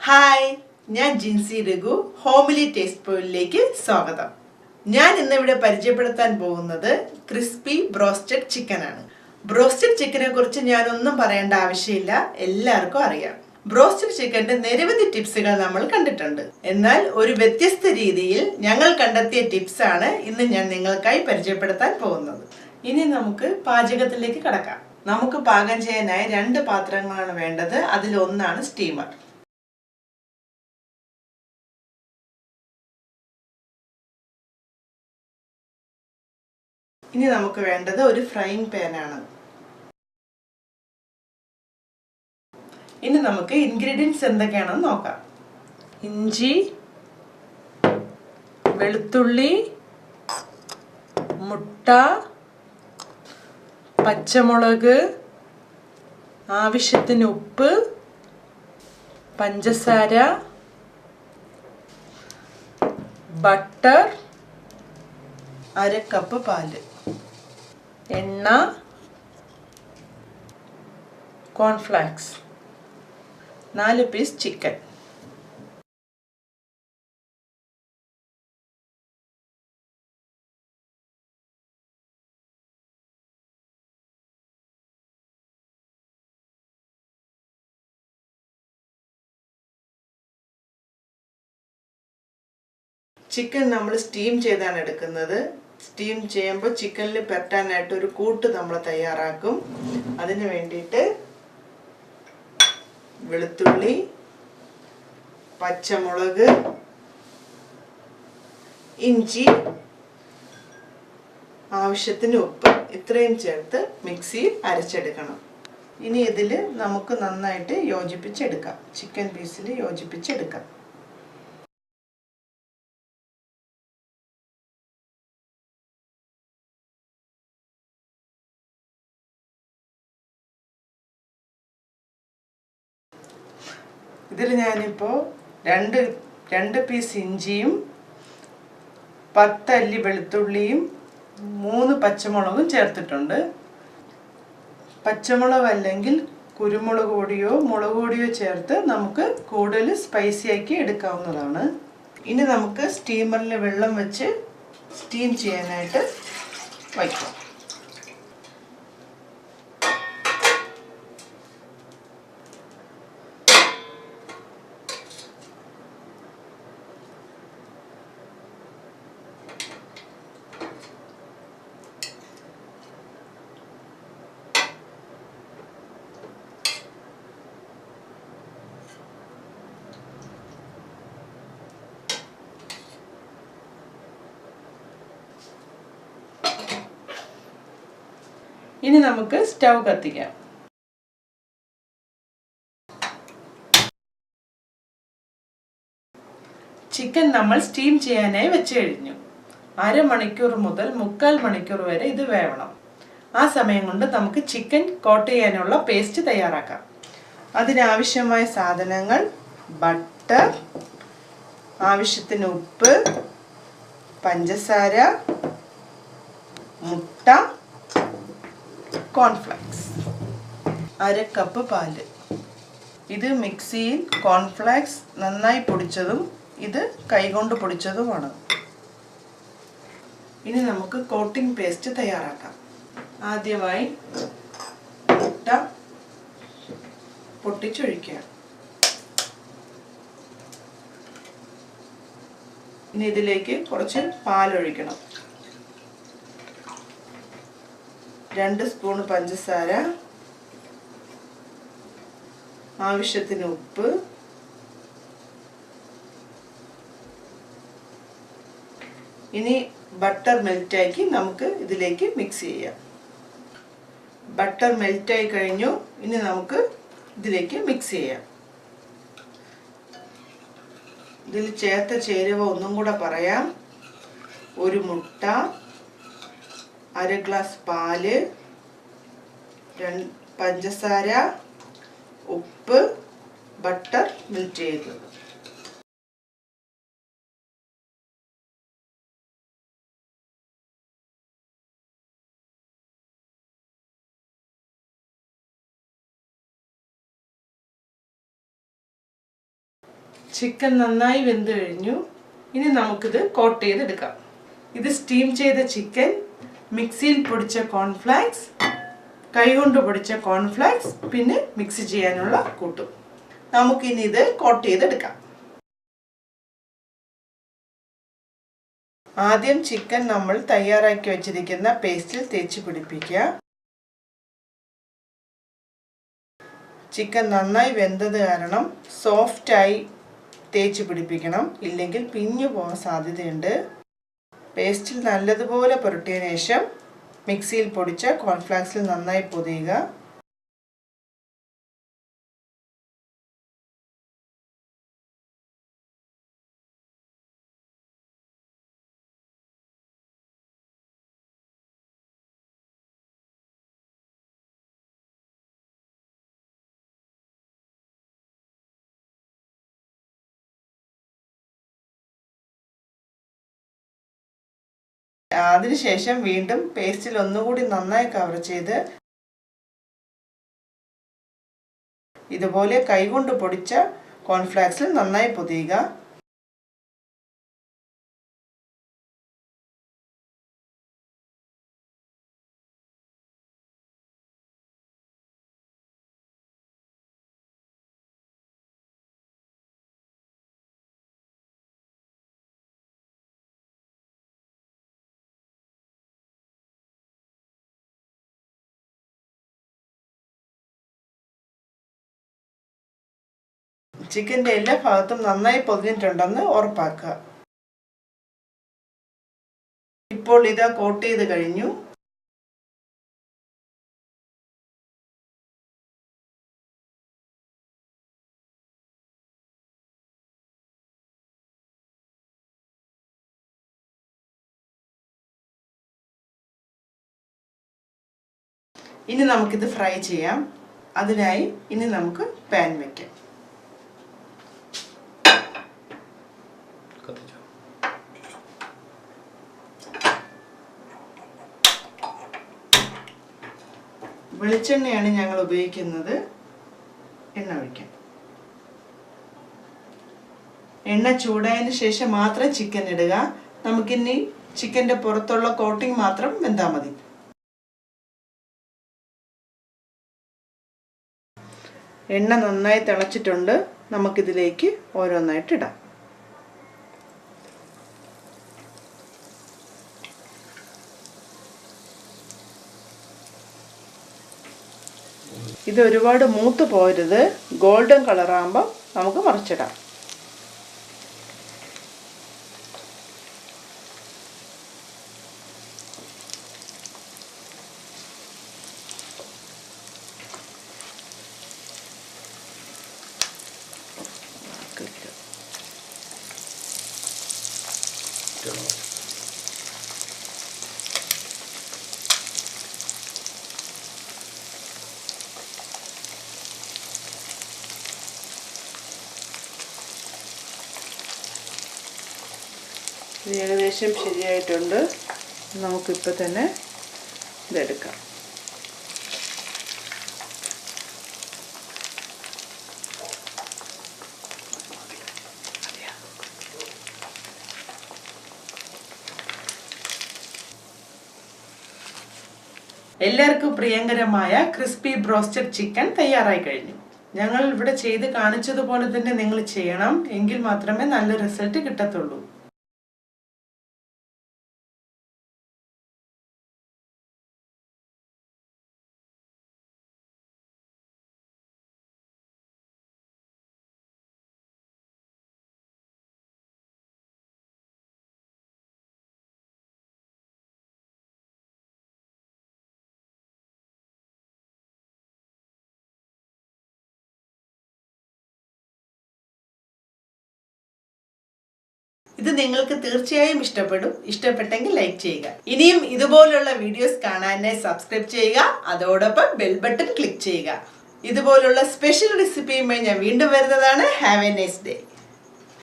Hi, ഞാൻ Jincy Raghu. Homely taste പോയിന്റിലേക്ക് സ്വാഗതം. ഞാൻ ഇന്നിവിടെ പരിചയപ്പെടുത്താൻ പോകുന്നത് ക്രിസ്പി ബ്രോസ്റ്റഡ് ചിക്കൻ ആണ്. ബ്രോസ്റ്റഡ് ചിക്കനെ കുറിച്ച് ഞാനൊന്നും പറയേണ്ട ആവശ്യമില്ല, എല്ലാവർക്കും അറിയാം. ബ്രോസ്റ്റഡ് ചിക്കന്റെ നിരവധി ടിപ്സുകൾ നമ്മൾ കണ്ടിട്ടുണ്ട്. എന്നാൽ ഒരു വ്യത്യസ്ത രീതിയിൽ ഞങ്ങൾ കണ്ടെത്തിയ ടിപ്സ് ആണ് ഇന്ന് ഞാൻ നിങ്ങൾക്കായി പരിചയപ്പെടുത്താൻ പോകുന്നത്. ഇനി നമുക്ക് പാചകത്തിലേക്ക് കടക്കാം. നമുക്ക് പാകം ചെയ്യാനായി 2 പാത്രങ്ങളാണ് വേണ്ടത്. അതിലൊന്നാണ് സ്റ്റീമർ. ഇനി നമുക്ക് വേണ്ടത് ഒരു ഫ്രൈയിങ് പാൻ ആണ്. ഇനി നമുക്ക് ഇൻഗ്രീഡിയൻസ് എന്തൊക്കെയാണെന്ന് നോക്കാം. ഇഞ്ചി, വെളുത്തുള്ളി, മുട്ട, പച്ചമുളക്, ആവശ്യത്തിന് ഉപ്പ്, പഞ്ചസാര, ബട്ടർ, 1/2 കപ്പ് പാല്, എണ്ണ, കോൺഫ്ലാക്സ്, 4 പീസ് ചിക്കൻ. ചിക്കൻ നമ്മൾ സ്റ്റീം ചെയ്താണ് എടുക്കുന്നത്. സ്റ്റീം ചെയ്യുമ്പോൾ ചിക്കനിൽ പെരട്ടാനായിട്ട് ഒരു കൂട്ട് നമ്മൾ തയ്യാറാക്കും. അതിന് വേണ്ടിയിട്ട് വെളുത്തുള്ളി, പച്ചമുളക്, ഇഞ്ചി, ആവശ്യത്തിന് ഉപ്പ് ഇത്രയും ചേർത്ത് മിക്സിയിൽ അരച്ചെടുക്കണം. ഇനി ഇതിൽ നമുക്ക് നന്നായിട്ട് യോജിപ്പിച്ചെടുക്കാം. ചിക്കൻ പീസിൽ യോജിപ്പിച്ചെടുക്കാം. ഇതിൽ ഞാനിപ്പോൾ 2 പീസ് ഇഞ്ചിയും 10 അല്ലി വെളുത്തുള്ളിയും 3 പച്ചമുളകും ചേർത്തിട്ടുണ്ട്. പച്ചമുളക് അല്ലെങ്കിൽ കുരുമുളക് പൊടിയോ മുളക് പൊടിയോ ചേർത്ത് നമുക്ക് കൂടുതൽ സ്പൈസി ആക്കി എടുക്കാവുന്നതാണ്. ഇനി നമുക്ക് സ്റ്റീമറിൽ വെള്ളം വെച്ച് സ്റ്റീം ചെയ്യാനായിട്ട് വയ്ക്കാം. ഇനി നമുക്ക് സ്റ്റൗ കത്തിക്കാം. ചിക്കൻ നമ്മൾ സ്റ്റീം ചെയ്യാനായി വെച്ച് കഴിഞ്ഞു. 1/2 മണിക്കൂർ മുതൽ 3/4 മണിക്കൂർ വരെ ഇത് വേവണം. ആ സമയം കൊണ്ട് നമുക്ക് ചിക്കൻ കോട്ട് ചെയ്യാനുള്ള പേസ്റ്റ് തയ്യാറാക്കാം. അതിനാവശ്യമായ സാധനങ്ങൾ: ബട്ടർ, ആവശ്യത്തിന് ഉപ്പ്, പഞ്ചസാര, മുട്ട, കോൺഫ്ലാക്സ്, 1/2 കപ്പ് പാല്. ഇത് മിക്സിയിൽ കോൺഫ്ലാക്സ് നന്നായി പൊടിച്ചതും ഇത് കൈകൊണ്ട് പൊടിച്ചതുമാണ്. ഇനി നമുക്ക് കോട്ടിംഗ് പേസ്റ്റ് തയ്യാറാക്കാം. ആദ്യമായി മുട്ട പൊട്ടിച്ചൊഴിക്കുക. ഇനി ഇതിലേക്ക് കുറച്ച് പാലൊഴിക്കണം. 2 സ്പൂൺ പഞ്ചസാര, ആവശ്യത്തിന് ഉപ്പ്, ഇനി ബട്ടർ മെൽറ്റാക്കി നമുക്ക് ഇതിലേക്ക് മിക്സ് ചെയ്യാം. ബട്ടർ മെൽറ്റായി കഴിഞ്ഞു. ഇനി നമുക്ക് ഇതിലേക്ക് മിക്സ് ചെയ്യാം. ഇതിൽ ചേർത്ത ചേരുവ ഒന്നും കൂടെ പറയാം. 1 മുട്ട, 1/2 ഗ്ലാസ് പാല്, പഞ്ചസാര, ഉപ്പ്, ബട്ടർ മെൽറ്റ് ചെയ്തത്. ചിക്കൻ നന്നായി വെന്ത് കഴിഞ്ഞു. ഇനി നമുക്കിത് കോട്ട് ചെയ്തെടുക്കാം. ഇത് സ്റ്റീം ചെയ്ത ചിക്കൻ, മിക്സിയിൽ പൊടിച്ച കോൺഫ്ലേക്സ്, കൈകൊണ്ട് പൊടിച്ച കോൺഫ്ലേക്സ്, പിന്നെ മിക്സ് ചെയ്യാനുള്ള കൂട്ടും. നമുക്കിനി ഇത് കോട്ട് ചെയ്തെടുക്കാം. ആദ്യം ചിക്കൻ നമ്മൾ തയ്യാറാക്കി വെച്ചിരിക്കുന്ന പേസ്റ്റിൽ തേച്ച് പിടിപ്പിക്കുക. ചിക്കൻ നന്നായി വെന്തത് കാരണം സോഫ്റ്റായി തേച്ച് പിടിപ്പിക്കണം, ഇല്ലെങ്കിൽ പിഞ്ഞു പോകാൻ സാധ്യതയുണ്ട്. പേസ്റ്റിൽ നല്ലതുപോലെ പുരട്ടിയതിനു ശേഷം മിക്സിയിൽ പൊടിച്ച കോൺഫ്ലേക്സിൽ നന്നായി പൊതിയുക. അതിനുശേഷം വീണ്ടും പേസ്റ്റിൽ ഒന്നുകൂടി നന്നായി കവർ ചെയ്ത് ഇതുപോലെ കൈകൊണ്ട് പൊടിച്ച കോൺഫ്ലേക്സിൽ നന്നായി പൊതിയുക. ചിക്കൻ്റെ എല്ലാ ഭാഗത്തും നന്നായി പൊതിഞ്ഞിട്ടുണ്ടെന്ന് ഉറപ്പാക്കുക. ഇപ്പോൾ ഇത് കോട്ട് ചെയ്ത് കഴിഞ്ഞു. ഇനി നമുക്കിത് ഫ്രൈ ചെയ്യാം. അതിനായി ഇനി നമുക്ക് പാൻ വയ്ക്കാം. വെളിച്ചെണ്ണയാണ് ഞങ്ങൾ ഉപയോഗിക്കുന്നത്. എണ്ണ ഒഴിക്കാം. എണ്ണ ചൂടായതിനു ശേഷം മാത്രം ചിക്കൻ ഇടുക. നമുക്കിനി ചിക്കൻ്റെ പുറത്തുള്ള കോട്ടിംഗ് മാത്രം വെന്താൽ മതി. എണ്ണ നന്നായി തിളച്ചിട്ടുണ്ട്. നമുക്കിതിലേക്ക് ഓരോന്നായിട്ട് ഇടാം. ഇത് ഒരുപാട് മൂത്ത് പോരുത്. ഗോൾഡൻ കളറാകുമ്പോൾ നമുക്ക് മറിച്ചിടാം. ഇത് ഏകദേശം ശരിയായിട്ടുണ്ട്. നമുക്കിപ്പോൾ തന്നെ ഇതെടുക്കാം. എല്ലാവർക്കും പ്രിയങ്കരമായ ക്രിസ്പി ബ്രോസ്റ്റഡ് ചിക്കൻ തയ്യാറായി കഴിഞ്ഞു. ഞങ്ങൾ ഇവിടെ ചെയ്ത് കാണിച്ചതുപോലെ തന്നെ നിങ്ങൾ ചെയ്യണം. എങ്കിൽ മാത്രമേ നല്ല റിസൾട്ട് കിട്ടത്തുള്ളൂ. ഇത് നിങ്ങൾക്ക് തീർച്ചയായും ഇഷ്ടപ്പെടും. ഇഷ്ടപ്പെട്ടെങ്കിൽ ലൈക്ക് ചെയ്യുക. ഇനിയും ഇതുപോലുള്ള വീഡിയോസ് കാണാനായി സബ്സ്ക്രൈബ് ചെയ്യുക. അതോടൊപ്പം ബെൽ ബട്ടൺ ക്ലിക്ക് ചെയ്യുക. ഇതുപോലുള്ള സ്പെഷ്യൽ റെസിപ്പിയുമായി ഞാൻ വീണ്ടും വരുന്നതാണ്. Have A nice day.